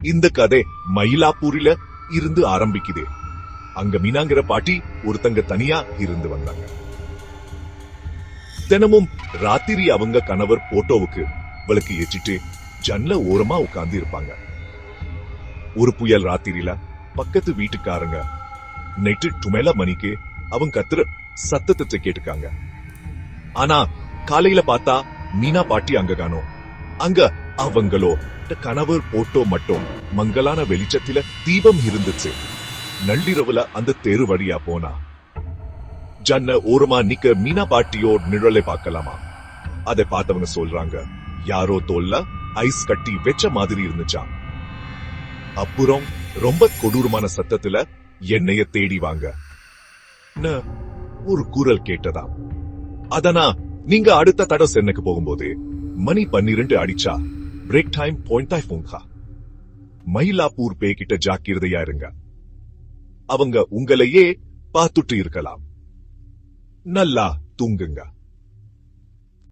இந்த கதை மயிலாப்பூரில இருந்து ஆரம்பிக்குது. அங்க மீனாங்கிற பாட்டி ஒருத்தங்க தனியா இருந்து வந்தாங்க. தினமும் ராத்திரி அவங்க கணவர் போட்டோவுக்கு விளக்கு ஏற்றிட்டு ஜன்னல ஓரமா உட்கார்ந்து இருப்பாங்க. ஒரு புயல் ராத்திரியில பக்கத்து வீட்டுக்காரங்க நைட்டு 12 மணிக்கு அவங்க கத்துற சத்தத்தை கேட்டுக்காங்க. ஆனா காலையில பார்த்தா மீனா பாட்டி அங்க காணோம். அங்க அவங்களோ கணவர் போட்டோ மட்டும் மங்கலான வெளிச்சத்தில தீபம் இருந்துச்சு. நள்ளிரவுல அந்த தெரு வழியா போனா ஜன்ன ஓரமா நிக்க மீனா பாட்டியோ நிழலை பார்க்கலாமா. அதை பார்த்தவங்க சொல்றாங்க, யாரோ தோல்ல ஐஸ் கட்டி வெச்ச மாதிரி இருந்துச்சா. அப்புறம் ரொம்ப கொடூரமான சத்தத்துல என்னைய தேடி வாங்க ஒரு குரல் கேட்டதா. அதனா நீங்க அடுத்த தடவை சென்னைக்கு போகும்போது மணி 12 அடிச்சா பிரேக் டைம் பாயிண்ட் போங்க. மயிலாப்பூர் பேய்கிட்ட ஜாக்கிரதையா இருங்க. அவங்க உங்களையே பார்த்துட்டு இருக்கலாம். நல்லா தூங்குங்க.